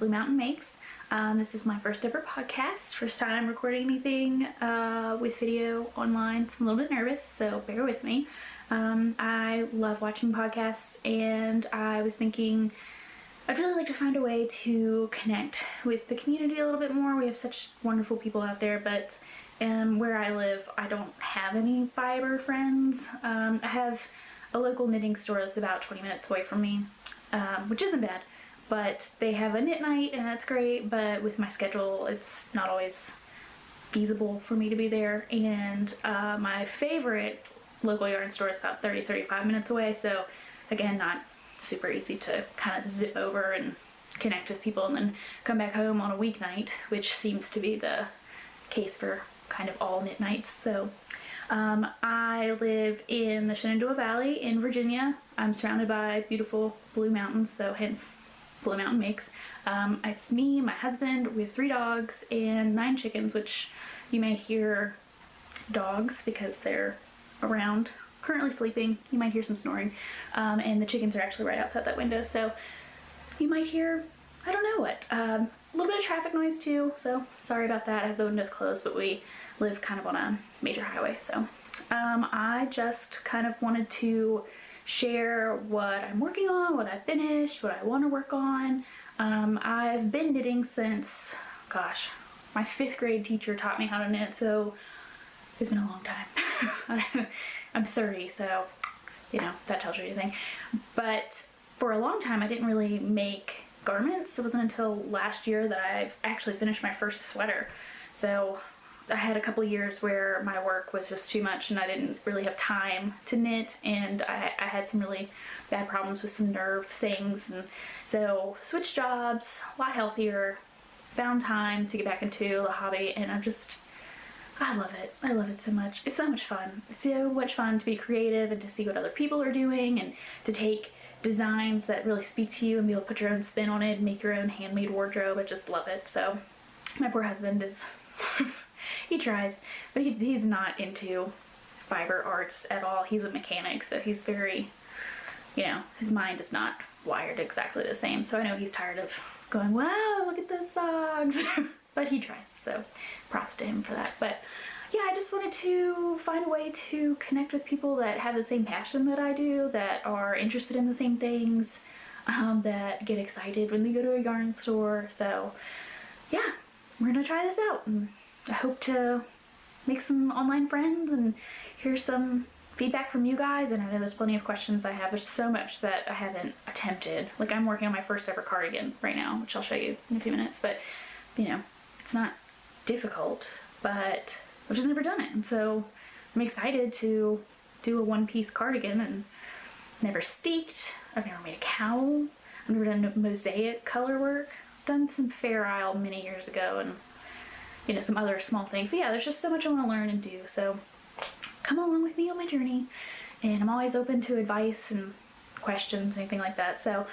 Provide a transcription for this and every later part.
Blue Mountain Makes. This is my first ever podcast, first time I'm recording anything with video online, so I'm a little bit nervous, so bear with me. I love watching podcasts, and I was thinking I'd really like to find a way to connect with the community a little bit more. We have such wonderful people out there, but where I live, I don't have any fiber friends. I have a local knitting store that's about 20 minutes away from me, which isn't bad, but they have a knit night and that's great, but with my schedule it's not always feasible for me to be there. And my favorite local yarn store is about 30-35 minutes away, so again, not super easy to kind of zip over and connect with people and then come back home on a weeknight, which seems to be the case for kind of all knit nights. So I live in the Shenandoah Valley in Virginia. I'm surrounded by beautiful blue mountains, so hence Blue Mountain Makes. It's me, my husband, we have 3 dogs and 9 chickens, which you may hear dogs because they're around, currently sleeping. You might hear some snoring, and the chickens are actually right outside that window, so you might hear, I don't know what, a little bit of traffic noise too, so sorry about that. I have the windows closed, but we live kind of on a major highway, so I just kind of wanted to share what I'm working on, what I finished, what I want to work on. I've been knitting since, gosh, my 5th grade teacher taught me how to knit, so it's been a long time. I'm 30, so you know, that tells you anything. But for a long time I didn't really make garments. It wasn't until last year that I've actually finished my first sweater. So I had a couple years where my work was just too much and I didn't really have time to knit, and I had some really bad problems with some nerve things, and so switched jobs, a lot healthier, found time to get back into the hobby, and I love it. I love it so much. It's so much fun. It's so much fun to be creative and to see what other people are doing and to take designs that really speak to you and be able to put your own spin on it and make your own handmade wardrobe. I just love it. So my poor husband is, he tries, but he's not into fiber arts at all. He's a mechanic, so he's very, you know, his mind is not wired exactly the same. So I know he's tired of going, wow, look at those socks. But he tries, so props to him for that. But yeah, I just wanted to find a way to connect with people that have the same passion that I do, that are interested in the same things, that get excited when they go to a yarn store. So yeah, we're gonna try this out, and I hope to make some online friends and hear some feedback from you guys. And I know there's plenty of questions I have. There's so much that I haven't attempted. Like, I'm working on my first ever cardigan right now, which I'll show you in a few minutes, but you know, it's not difficult, but I've just never done it, and so I'm excited to do a one-piece cardigan, and never steeked. I've never made a cowl. I've never done mosaic color work. I've done some Fair Isle many years ago, and you know, some other small things. But yeah, there's just so much I want to learn and do, so come along with me on my journey, and I'm always open to advice and questions, anything like that. So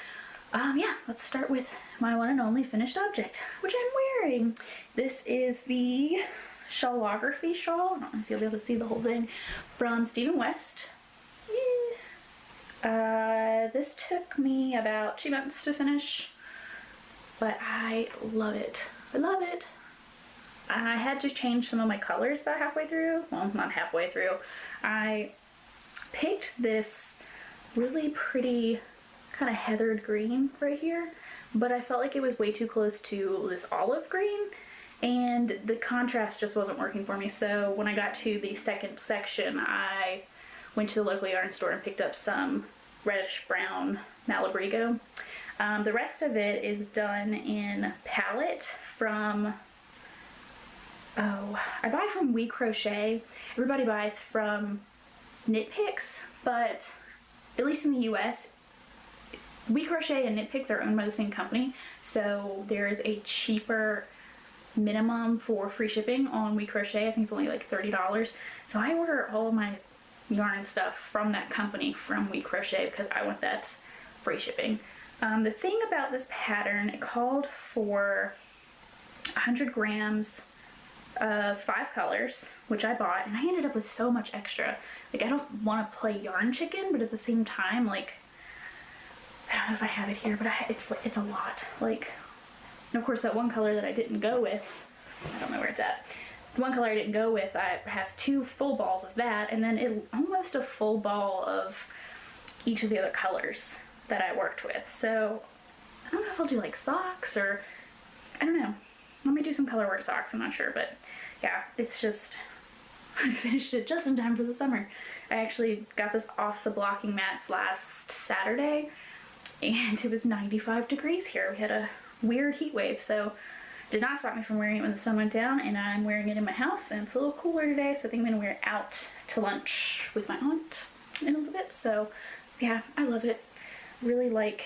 yeah, let's start with my one and only finished object, which I'm wearing. This is the Shawlography Shawl. I don't know if you'll be able to see the whole thing, from Stephen West. Yeah. This took me about 2 months to finish, but I love it. I love it. I had to change some of my colors about halfway through. Well, not halfway through. I picked this really pretty kind of heathered green right here, but I felt like it was way too close to this olive green, and the contrast just wasn't working for me. So when I got to the second section, I went to the local yarn store and picked up some reddish brown Malabrigo. The rest of it is done in palette from, I buy from We Crochet. Everybody buys from Knit Picks, but at least in the US, We Crochet and Knit Picks are owned by the same company, so there is a cheaper minimum for free shipping on We Crochet. I think it's only like $30. So I order all of my yarn stuff from that company, from We Crochet, because I want that free shipping. The thing about this pattern, it called for 100 grams of 5 colors, which I bought, and I ended up with so much extra. Like, I don't want to play yarn chicken, but at the same time, like, I don't know if I have it here, but it's a lot. Like, And of course that one color that I didn't go with, I don't know where it's at. The one color I didn't go with, I have 2 full balls of that, and then almost a full ball of each of the other colors that I worked with. So I don't know if I'll do like socks or, I don't know. Let me do some color work socks, I'm not sure, but yeah, it's just, I finished it just in time for the summer. I actually got this off the blocking mats last Saturday, and it was 95 degrees here. We had a weird heat wave, so did not stop me from wearing it when the sun went down, and I'm wearing it in my house, and it's a little cooler today, so I think I'm gonna wear it out to lunch with my aunt in a little bit. So yeah, I love it. Really like,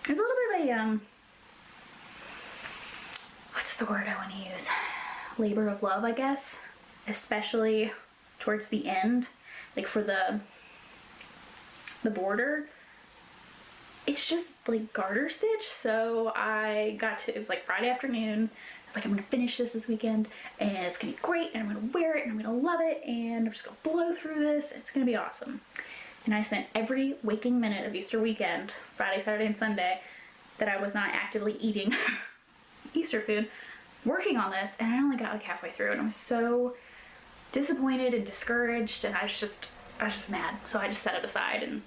there's a little bit of a, what's the word I want to use? Labor of love, I guess, especially towards the end, like for the border. It's just like garter stitch, so I got to, it was like Friday afternoon, I was like, I'm gonna finish this weekend, and it's gonna be great, and I'm gonna wear it, and I'm gonna love it, and I'm just gonna blow through this, it's gonna be awesome. And I spent every waking minute of Easter weekend, Friday, Saturday, and Sunday, that I was not actively eating Easter food, working on this, and I only got like halfway through, and I was so disappointed and discouraged, and I was just mad, so I just set it aside and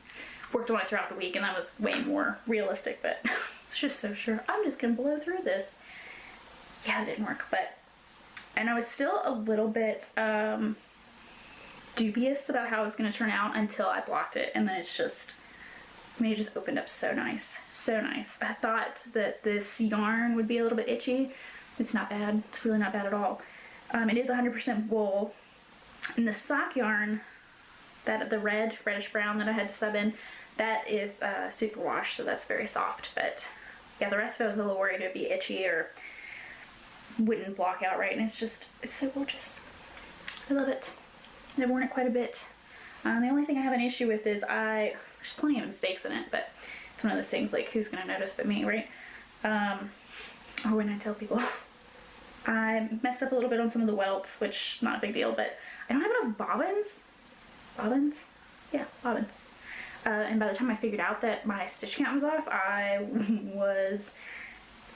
worked on it throughout the week, and that was way more realistic, but I was just so sure I'm just gonna blow through this. Yeah, it didn't work, and I was still a little bit dubious about how it was gonna turn out until I blocked it, and then it just opened up so nice, so nice. I thought that this yarn would be a little bit itchy. It's not bad, it's really not bad at all. It is 100% wool, and the sock yarn, that the reddish brown that I had to sub in, that is superwash, so that's very soft. But yeah, the rest of it I was a little worried it would be itchy or wouldn't block out right, and it's so gorgeous. I love it. I've worn it quite a bit. The only thing I have an issue with is there's plenty of mistakes in it, but it's one of those things like, who's gonna notice but me, right? Or when I tell people. I messed up a little bit on some of the welts, which not a big deal, but I don't have enough bobbins. Bobbins? Yeah, bobbins. And by the time I figured out that my stitch count was off, I was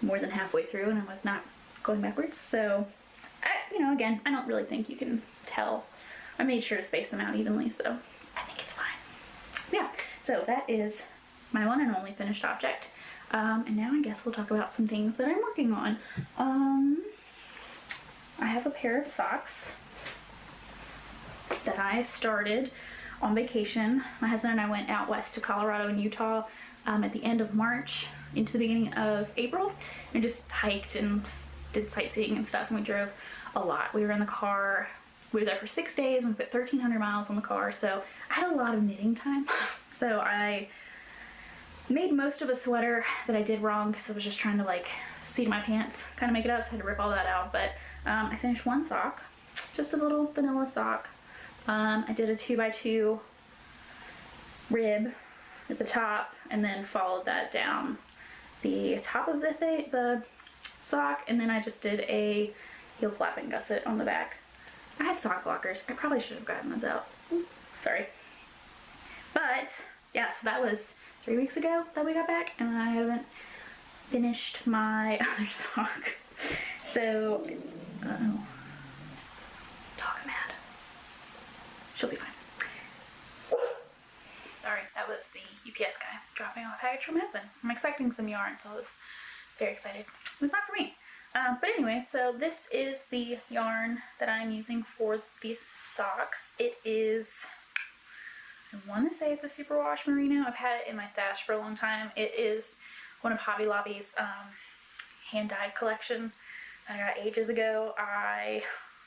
more than halfway through and I was not going backwards. So, again, I don't really think you can tell. I made sure to space them out evenly, so I think it's fine. Yeah, so that is my one and only finished object. And now I guess we'll talk about some things that I'm working on. I have a pair of socks that I started on vacation. My husband and I went out west to Colorado and Utah at the end of March into the beginning of April, and just hiked and did sightseeing and stuff, and we drove a lot. We were in the car, we were there for 6 days, and we put 1,300 miles on the car, so I had a lot of knitting time. So I made most of a sweater that I did wrong because I was just trying to like seat my pants, kind of make it up, so I had to rip all that out. But I finished one sock, just a little vanilla sock. I did a 2x2 rib at the top, and then followed that down the top of the sock, and then I just did a heel flap and gusset on the back. I have sock blockers. I probably should have gotten those out. Oops, sorry. But yeah, so that was 3 weeks ago that we got back, and I haven't finished my other sock. So, uh-oh. Dog's mad. She'll be fine. Sorry, that was the UPS guy dropping off a package from my husband. I'm expecting some yarn, so I was very excited. It was not for me. But anyway, so this is the yarn that I'm using for these socks. It is, I want to say it's a superwash merino. I've had it in my stash for a long time. It is one of Hobby Lobby's hand-dyed collection that I got ages ago. I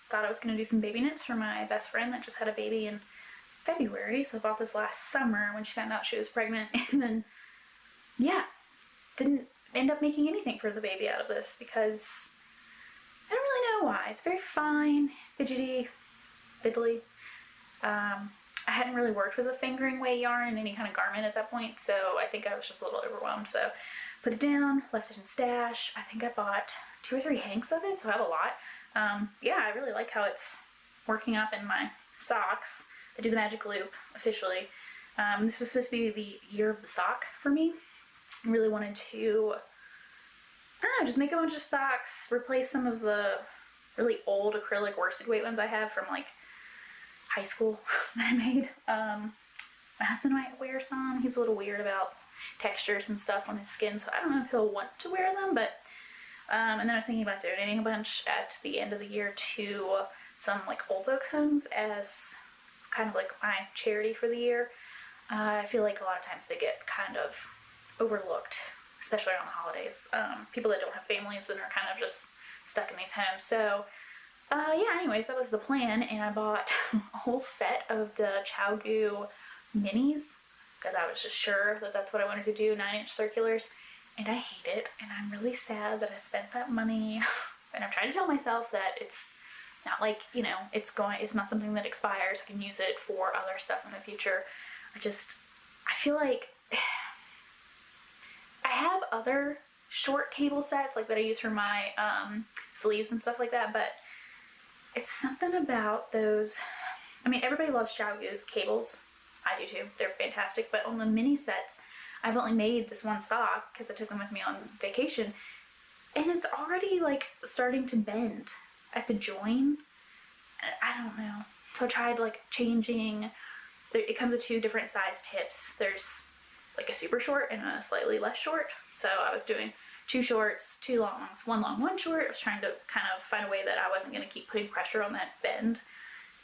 thought I was going to do some baby knits for my best friend that just had a baby in February, so I bought this last summer when she found out she was pregnant, and then, yeah, didn't end up making anything for the baby out of this because I don't really know why. It's very fine, fidgety, fiddly. I hadn't really worked with a fingering weight yarn in any kind of garment at that point, so I think I was just a little overwhelmed. So put it down, left it in stash. I think I bought 2 or 3 hanks of it, so I have a lot. Yeah, I really like how it's working up in my socks. I do the magic loop officially. This was supposed to be the year of the sock for me. I really wanted to I don't know, just make a bunch of socks, replace some of the really old acrylic worsted weight ones I have from like high school that I made. My husband might wear some. He's a little weird about textures and stuff on his skin, so I don't know if he'll want to wear them, but and then I was thinking about donating a bunch at the end of the year to some like old folks homes as kind of like my charity for the year. I feel like a lot of times they get kind of overlooked, especially around the holidays. People that don't have families and are kind of just stuck in these homes. So yeah, anyways, that was the plan, and I bought a whole set of the Chalgoo minis because I was just sure that that's what I wanted to do, 9-inch circulars, and I hate it, and I'm really sad that I spent that money. And I'm trying to tell myself that it's not like, you know, it's not something that expires. I can use it for other stuff in the future. I feel like I have other short cable sets like that I use for my sleeves and stuff like that, but it's something about those. I mean, everybody loves Chalgoo's cables. I do too. They're fantastic. But on the mini sets, I've only made this one sock because I took them with me on vacation, and it's already like starting to bend at the join. I don't know. So I tried like changing. It comes with 2 different size tips. There's like a super short and a slightly less short. So I was doing 2 shorts, 2 longs, 1 long, 1 short. I was trying to kind of find a way that I wasn't going to keep putting pressure on that bend.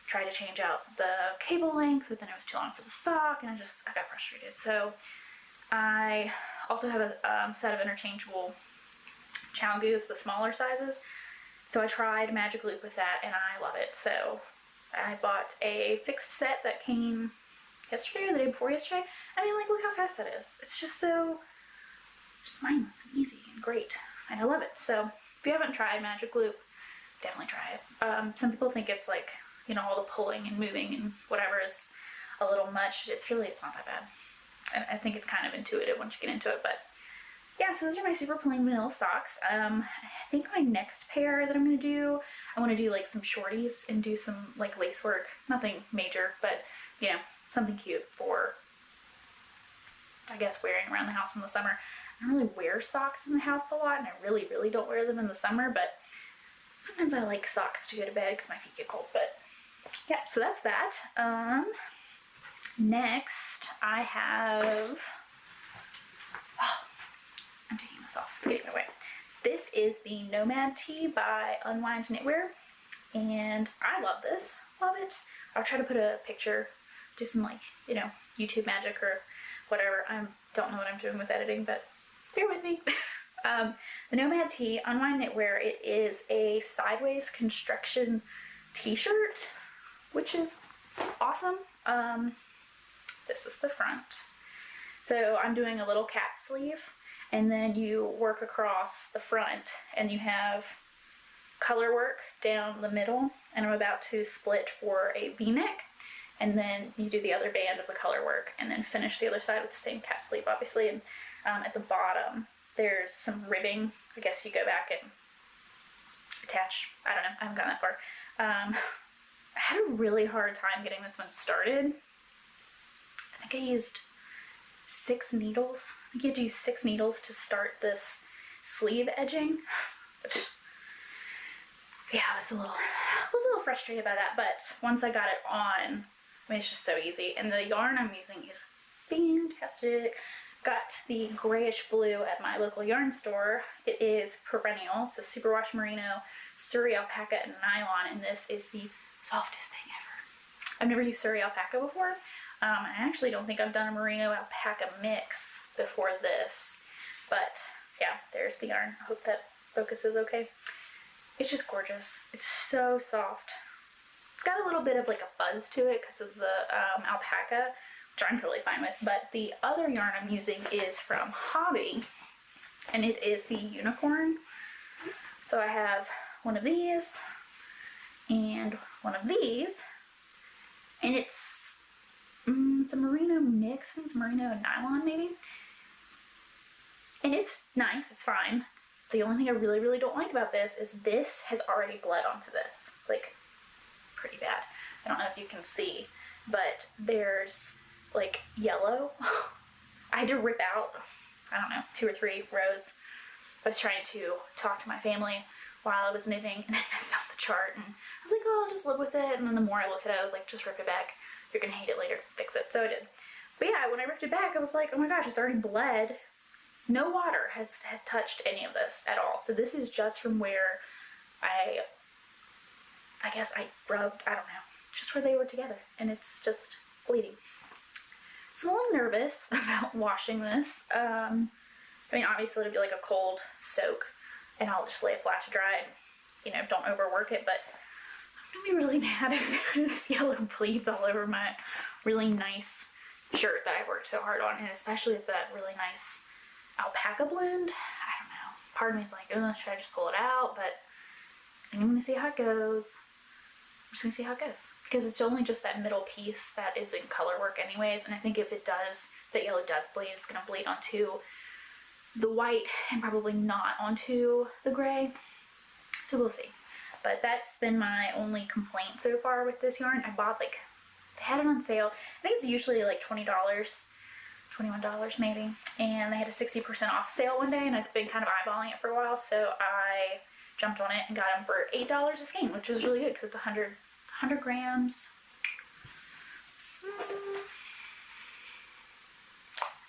Tried to change out the cable length, but then it was too long for the sock, and I got frustrated. So I also have a set of interchangeable Chalgoos, the smaller sizes. So I tried Magic Loop with that, and I love it. So I bought a fixed set that came yesterday or the day before yesterday. I mean, like, look how fast that is. It's just so mindless and easy and great, and I love it. So if you haven't tried Magic Loop, definitely try it. Some people think it's like, you know, all the pulling and moving and whatever is a little much. It's not that bad. And I think it's kind of intuitive once you get into it. But yeah, so those are my super plain vanilla socks. I think my next pair that I'm going to do, I want to do like some shorties and do some like lace work. Nothing major, but you know, something cute for, I guess, wearing around the house in the summer. I don't really wear socks in the house a lot, and I really, really don't wear them in the summer, but sometimes I like socks to go to bed because my feet get cold. But yeah, so that's that. Next, I have, I'm taking this off, it's getting away. This is the Nomad tee by Unwind Knitwear, and I love this, love it. I'll try to put a picture, do some like, you know, YouTube magic or whatever. I don't know what I'm doing with editing, but bear with me. The Nomad tee, Unwind Knitwear, it is a sideways construction t-shirt, which is awesome. This is the front. So I'm doing a little cap sleeve, and then you work across the front, and you have color work down the middle, and I'm about to split for a v-neck, and then you do the other band of the color work, and then finish the other side with the same cap sleeve, obviously. And at the bottom, there's some ribbing. I guess you go back and attach. I don't know. I haven't gotten that far. I had a really hard time getting this one started. I think I used 6 needles. I think you have to use 6 needles to start this sleeve edging. Yeah, I was a little frustrated by that, but once I got it on, I mean, it's just so easy. And the yarn I'm using is fantastic. Got the grayish blue at my local yarn store. It is perennial, so superwash merino, Surrey alpaca, and nylon, and this is the softest thing ever. I've never used Surrey alpaca before. I actually don't think I've done a merino alpaca mix before this, but yeah, there's the yarn. I hope that focuses okay. It's just gorgeous. It's so soft. It's got a little bit of like a buzz to it because of the alpaca, which I'm totally fine with, but the other yarn I'm using is from Hobby, and it is the unicorn. So I have one of these and one of these, and it's a merino mix. I think it's merino and nylon maybe, and it's nice, it's fine. The only thing I really, really don't like about this is this has already bled onto this, like pretty bad. I don't know if you can see, but there's like yellow. I had to rip out, I don't know, 2 or 3 rows I was trying to talk to my family while I was knitting, and I messed up the chart, and I was like, oh, I'll just live with it. And then the more I looked at it, I was like, just rip it back. You're gonna hate it later. Fix it. So I did. But yeah, when I ripped it back, I was like, oh my gosh, it's already bled. No water had touched any of this at all. So this is just from where I guess I rubbed, I don't know, just where they were together, and it's just bleeding. So I'm a little nervous about washing this. I mean, obviously it'll be like a cold soak, and I'll just lay it flat to dry and, you know, don't overwork it, but I'm gonna be really mad if this yellow bleeds all over my really nice shirt that I've worked so hard on, and especially with that really nice alpaca blend. I don't know. Part of me is like, oh, should I just pull it out? But I think I'm gonna see how it goes. I'm just gonna see how it goes, because it's only just that middle piece that is in color work anyways, and I think if it does, the yellow does bleed, it's gonna bleed onto the white and probably not onto the gray. So we'll see. But that's been my only complaint so far with this yarn. I bought, like, they had it on sale. I think it's usually like $20, $21 maybe, and they had a 60% off sale one day, and I've been kind of eyeballing it for a while, so I jumped on it and got them for $8 a skein, which was really good because it's 100 grams.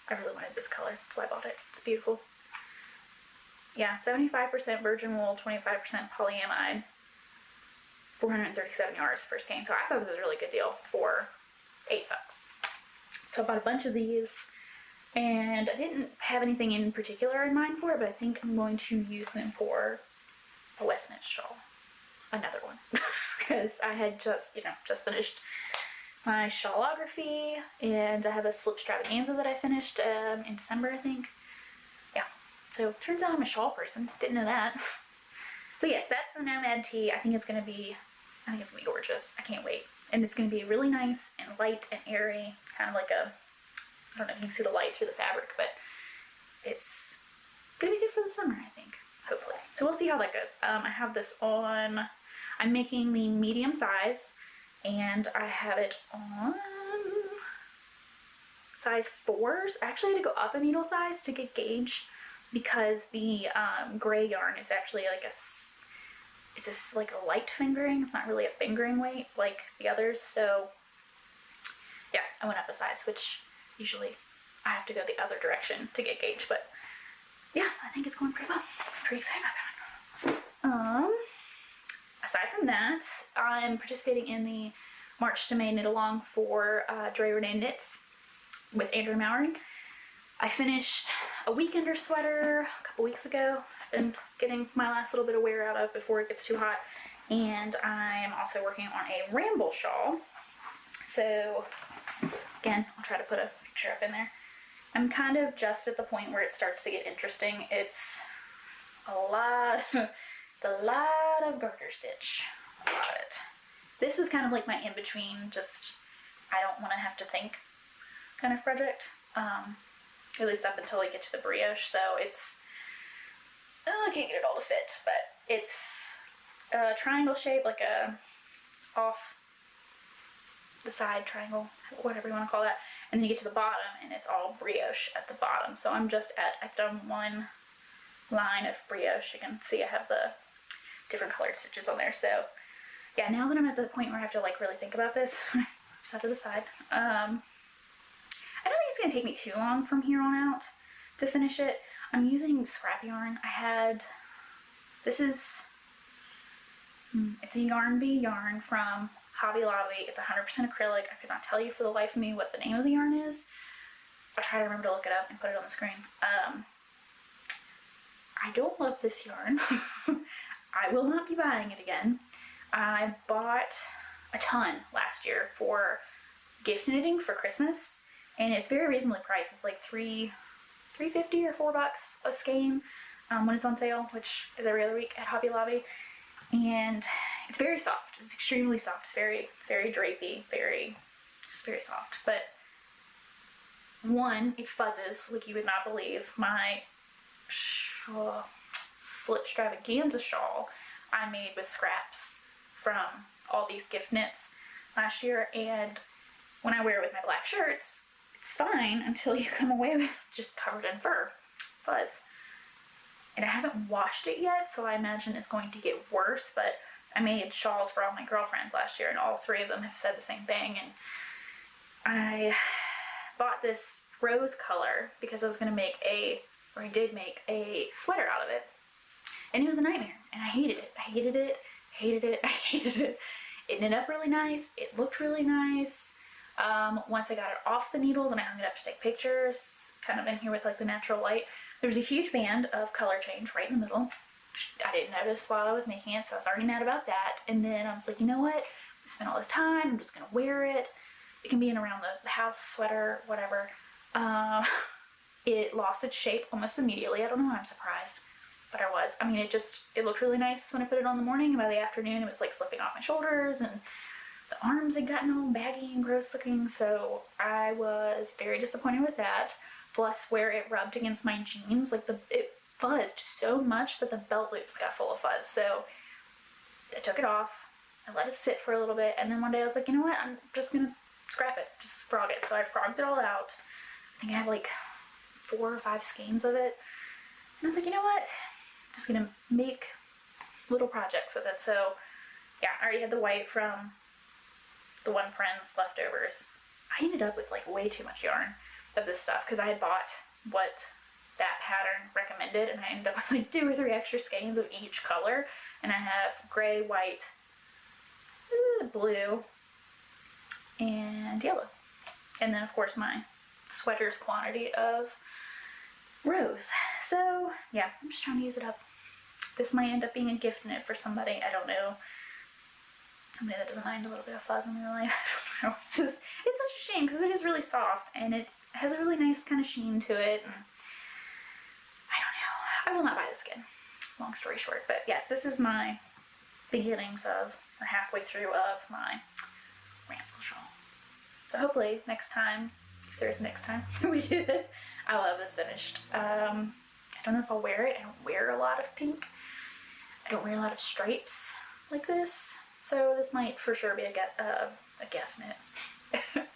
I really wanted this color, that's why I bought it. It's beautiful. Yeah, 75% virgin wool, 25% polyamide, 437 yards per skein. So I thought it was a really good deal for $8. So I bought a bunch of these, and I didn't have anything in particular in mind for it, but I think I'm going to use them for a WestKnits shawl, another one, because I had just finished my Shawlography, and I have a slip extravaganza that I finished in December, I think. Yeah, so turns out I'm a shawl person. Didn't know that. So yes, that's the Nomad tee. I think it's gonna be gorgeous. I can't wait, and it's gonna be really nice and light and airy. It's kind of like a, I don't know if you can see the light through the fabric, but it's gonna be good for the summer, I think. Hopefully. So we'll see how that goes. I have this on, I'm making the medium size, and I have it on size 4s. I actually had to go up a needle size to get gauge, because the gray yarn is actually like it's just like a light fingering. It's not really a fingering weight like the others. So yeah, I went up a size, which usually I have to go the other direction to get gauge, but yeah, I think it's going pretty well. I'm pretty excited about that. Aside from that, I'm participating in the March to May knit along for Dre Renee Knits with Andrea Mowry. I finished a weekender sweater a couple weeks ago. I've been getting my last little bit of wear out of before it gets too hot. And I'm also working on a Ramble Shawl. So again, I'll try to put a picture up in there. I'm kind of just at the point where it starts to get interesting. It's a lot of garter stitch. A lot of it. This was kind of like my in-between, just I don't want to have to think kind of project. At least up until I get to the brioche, so it's, I can't get it all to fit, but it's a triangle shape, like a off the side triangle, whatever you want to call that, and then you get to the bottom and it's all brioche at the bottom. So I'm just I've done one line of brioche. You can see I have the different colored stitches on there. So yeah, now that I'm at the point where I have to like really think about this, set to the side. I don't think it's going to take me too long from here on out to finish it. I'm using scrap yarn. This is, it's a Yarn Bee yarn from Hobby Lobby. It's 100% acrylic. I could not tell you for the life of me what the name of the yarn is. I'll try to remember to look it up and put it on the screen. I don't love this yarn. I will not be buying it again. I bought a ton last year for gift knitting for Christmas. And it's very reasonably priced. It's like $3.50 or $4 a skein when it's on sale, which is every other week at Hobby Lobby. And it's very soft. It's extremely soft. It's very drapey, just very soft. But one, it fuzzes like you would not believe. My slip extravaganza shawl I made with scraps from all these gift knits last year, and when I wear it with my black shirts, it's fine until you come away with just covered in fur, fuzz. and I haven't washed it yet, so I imagine it's going to get worse, but I made shawls for all my girlfriends last year, and all 3 of them have said the same thing, and I bought this rose color because I was going to make I did make a sweater out of it, and it was a nightmare, and I hated it. I hated it, hated it, I hated it. It knit up really nice, it looked really nice. Once I got it off the needles and I hung it up to take pictures, kind of in here with like the natural light, there was a huge band of color change right in the middle. I didn't notice while I was making it, so I was already mad about that. And then I was like, you know what? I spent all this time, I'm just gonna wear it. It can be in around the house, sweater, whatever. It lost its shape almost immediately. I don't know why I'm surprised, but I was. I mean, it looked really nice when I put it on in the morning, and by the afternoon it was like slipping off my shoulders, and the arms had gotten all baggy and gross looking, so I was very disappointed with that. Plus, where it rubbed against my jeans, like it fuzzed so much that the belt loops got full of fuzz. So I took it off, I let it sit for a little bit, and then one day I was like, you know what, I'm just gonna scrap it, just frog it. So I frogged it all out. I think I have like 4 or 5 skeins of it. And I was like, you know what, I'm just gonna make little projects with it. So yeah, I already had the white from the one friend's leftovers. I ended up with like way too much yarn of this stuff because I had bought what that pattern recommended, and I ended up with like 2 or 3 extra skeins of each color, and I have gray, white, blue, and yellow, and then of course my sweater's quantity of rose. So yeah, I'm just trying to use it up. This might end up being a gift knit for somebody, I don't know. Somebody that doesn't mind a little bit of fuzz in their life. I don't know. It's such a shame because it is really soft and it has a really nice kind of sheen to it. And I don't know. I will not buy this again. Long story short. But yes, this is my beginnings of, or halfway through of my Ramble Shawl. So hopefully next time, if there's a next time we do this, I will have this finished. I don't know if I'll wear it. I don't wear a lot of pink. I don't wear a lot of stripes like this. So this might for sure be a guess knit,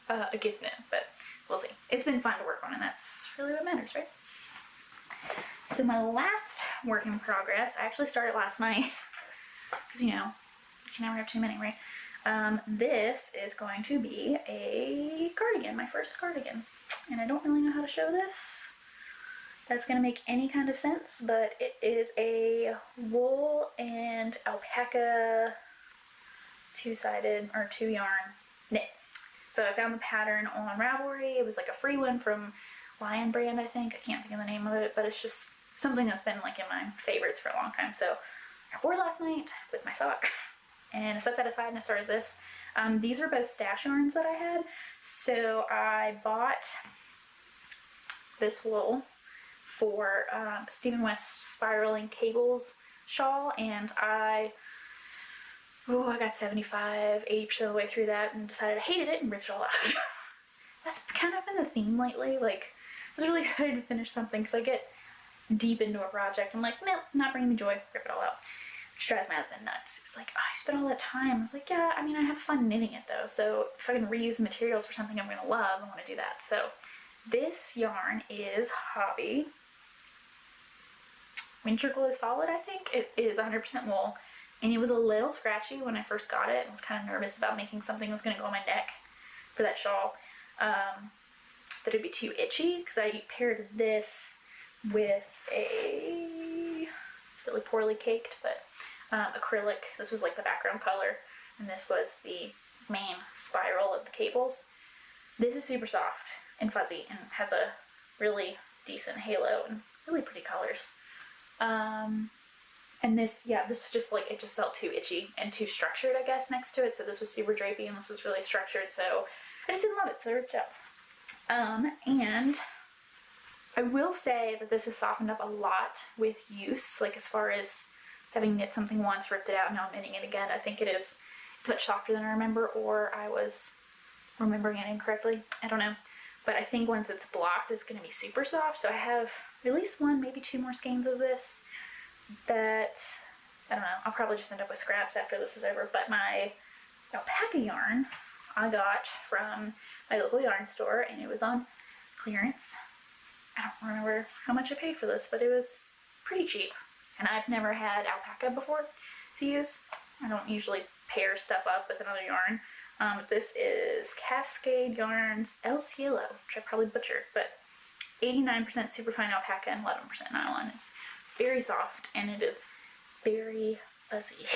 a gift knit, but we'll see. It's been fun to work on, and that's really what matters, right? So my last work in progress, I actually started last night, because you know, you can never have too many, right? This is going to be a cardigan, my first cardigan, and I don't really know how to show this. That's going to make any kind of sense, but it is a wool and alpaca 2-sided or 2 yarn knit. So I found the pattern on Ravelry. It was like a free one from Lion brand, I think. I can't think of the name of it, but it's just something that's been like in my favorites for a long time. So I wore it last night with my sock, and I set that aside and I started this. These are both stash yarns that I had. So I bought this wool for Stephen West Spiraling Cables shawl, and I got 75, 80% of the way through that and decided I hated it and ripped it all out. That's kind of been the theme lately. Like, I was really excited to finish something because I get deep into a project. I'm like, nope, not bringing me joy, rip it all out. Which drives my husband nuts. It's like, oh, I spent all that time. I was like, yeah, I mean, I have fun knitting it though. So if I can reuse the materials for something I'm going to love, I want to do that. So this yarn is Hobby Winter Glow Solid, I think. It is 100% wool. And it was a little scratchy when I first got it. I was kind of nervous about making something that was going to go on my neck for that shawl. That it'd be too itchy, because I paired this with it's really poorly caked, but acrylic. This was like the background color, and this was the main spiral of the cables. This is super soft and fuzzy and has a really decent halo and really pretty colors. And this was just like, it just felt too itchy and too structured, I guess, next to it. So this was super drapey and this was really structured. So I just didn't love it, so I ripped it out. And I will say that this has softened up a lot with use, like as far as having knit something once, ripped it out, now I'm knitting it again. I think it's much softer than I remember, or I was remembering it incorrectly. I don't know. But I think once it's blocked, it's going to be super soft. So I have at least 1, maybe 2 more skeins of this that, I don't know, I'll probably just end up with scraps after this is over. But my alpaca yarn I got from my local yarn store, and it was on clearance. I don't remember how much I paid for this, but it was pretty cheap. And I've never had alpaca before to use. I don't usually pair stuff up with another yarn. This is Cascade Yarns El Cielo, which I probably butchered, but 89% superfine alpaca and 11% nylon. It's very soft and it is very fuzzy.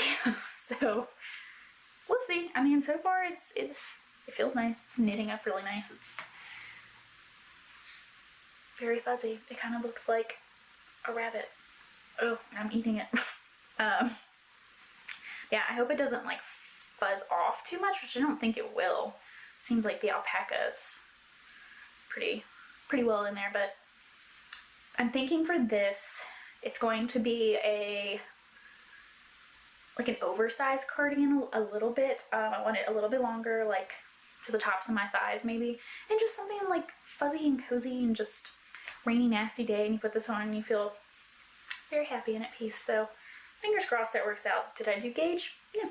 So we'll see. I mean, so far it feels nice. It's knitting up really nice. It's very fuzzy. It kind of looks like a rabbit. Oh, I'm eating it. Yeah, I hope it doesn't like fuzz off too much, which I don't think it will. Seems like the alpaca is pretty well in there, but I'm thinking for this, it's going to be like an oversized cardigan a little bit. I want it a little bit longer, like to the tops of my thighs maybe, and just something like fuzzy and cozy and just rainy, nasty day, and you put this on and you feel very happy and at peace. So fingers crossed that works out. Did I do gauge? No.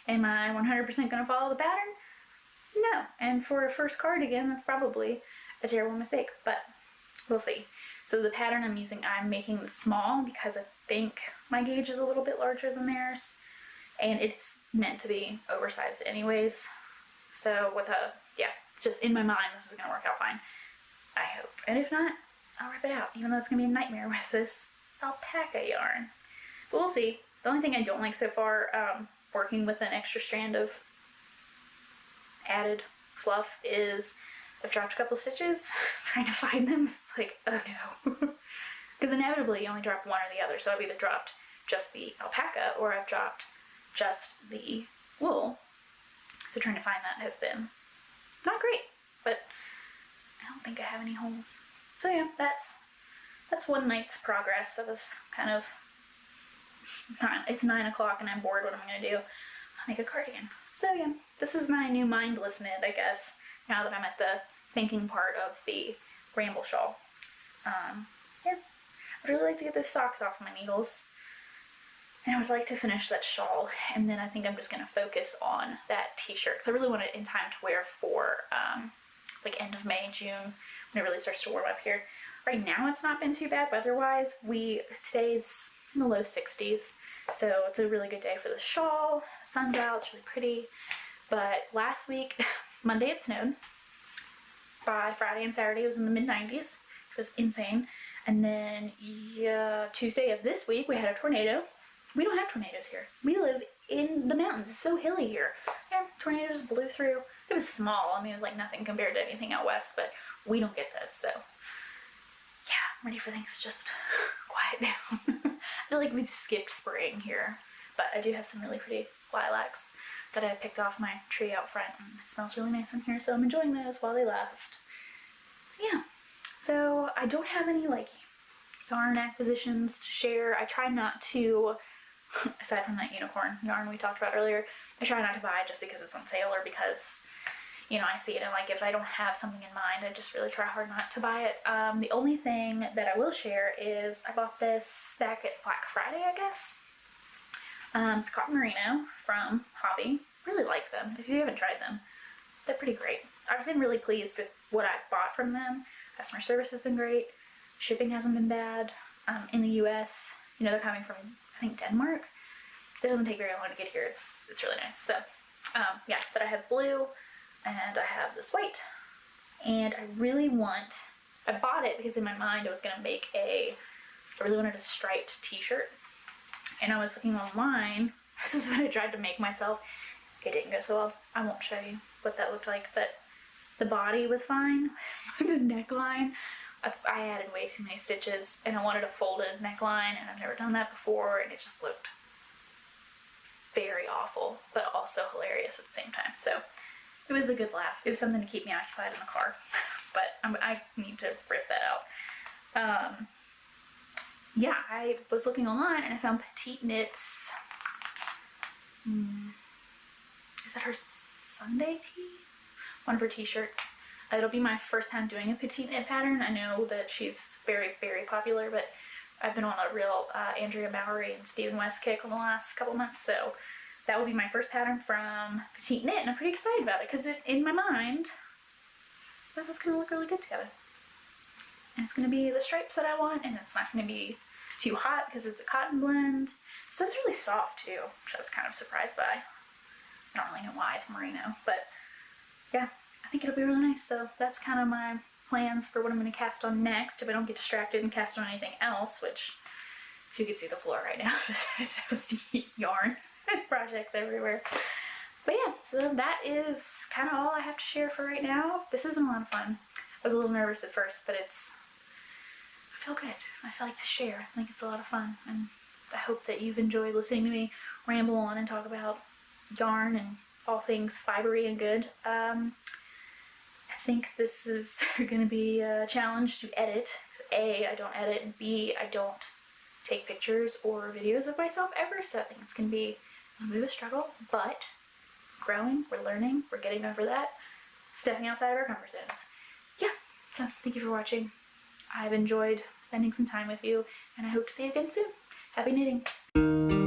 Am I 100% gonna follow the pattern? No. And for a first cardigan, that's probably a terrible mistake, but we'll see. So the pattern I'm using, I'm making this small because I think my gauge is a little bit larger than theirs, and it's meant to be oversized anyways. So yeah, just in my mind, this is gonna work out fine, I hope. And if not, I'll rip it out, even though it's gonna be a nightmare with this alpaca yarn. But we'll see. The only thing I don't like so far, working with an extra strand of added fluff, is I've dropped a couple stitches trying to find them. It's like, oh no. Because inevitably you only drop one or the other, so I've either dropped just the alpaca or I've dropped just the wool. So trying to find that has been not great, but I don't think I have any holes. So yeah, that's one night's progress. I was kind of, it's 9 o'clock and I'm bored. What am I gonna do? I'll make a cardigan. So yeah, this is my new mindless knit, I guess, now that I'm at the thinking part of the Ramble Shawl. Yeah, I'd really like to get those socks off my needles, and I would like to finish that shawl, and then I think I'm just gonna focus on that t-shirt, because I really want it in time to wear for like end of May, June, when it really starts to warm up here. Right now it's not been too bad weather-wise. Today's in the low 60s, so it's a really good day for the shawl. The sun's out, it's really pretty. But last week, Monday it snowed. By Friday and Saturday it was in the mid-90s. It was insane. And then Tuesday of this week we had a tornado. We don't have tornadoes here. We live in the mountains. It's so hilly here. Yeah, tornadoes blew through. It was small. I mean, it was like nothing compared to anything out west, but we don't get this, so yeah, I'm ready for things to just quiet down. I feel like we've skipped spring here, but I do have some really pretty lilacs that I picked off my tree out front, and it smells really nice in here, so I'm enjoying those while they last. Yeah, so I don't have any like yarn acquisitions to share. I try not to, aside from that unicorn yarn we talked about earlier, I try not to buy just because it's on sale or because, you know, I see it and like if I don't have something in mind, I just really try hard not to buy it. The only thing that I will share is I bought this back at Black Friday, I guess. It's cotton merino from Hobby. Really like them. If you haven't tried them, they're pretty great. I've been really pleased with what I've bought from them. Customer service has been great. Shipping hasn't been bad. In the US, you know, they're coming from, I think, Denmark. It doesn't take very long to get here. It's really nice. So, yeah, but I have blue and I have this white. And I bought it because in my mind I was going to make I really wanted a striped t-shirt. And I was looking online. This is what I tried to make myself. It didn't go so well. I won't show you what that looked like, but the body was fine. The neckline, I added way too many stitches, and I wanted a folded neckline, and I've never done that before, and it just looked very awful, but also hilarious at the same time. So it was a good laugh. It was something to keep me occupied in the car, but I need to rip that out. Yeah, I was looking online and I found Petite Knits. Is that her Sunday tee? One of her t-shirts. It'll be my first time doing a Petite Knit pattern. I know that she's very, very popular, but I've been on a real Andrea, Mowry, and Stephen West kick in the last couple months, so that will be my first pattern from Petite Knit, and I'm pretty excited about it, because in my mind, this is going to look really good together. and it's going to be the stripes that I want, and it's not going to be too hot because it's a cotton blend. So it's really soft too, which I was kind of surprised by. I don't really know why, it's merino, but yeah, I think it'll be really nice. So that's kind of my plans for what I'm going to cast on next, if I don't get distracted and cast on anything else, which, if you could see the floor right now, just yarn projects everywhere. But yeah, so that is kind of all I have to share for right now. This has been a lot of fun. I was a little nervous at first, but I feel good. I feel like to share. I think it's a lot of fun, and I hope that you've enjoyed listening to me ramble on and talk about yarn and all things fibery and good. I think this is going to be a challenge to edit, because A, I don't edit, and B, I don't take pictures or videos of myself ever, so I think it's going to be a little bit of a struggle, but growing, we're learning, we're getting over that, stepping outside of our comfort zones. Yeah, so thank you for watching. I've enjoyed spending some time with you, and I hope to see you again soon. Happy knitting!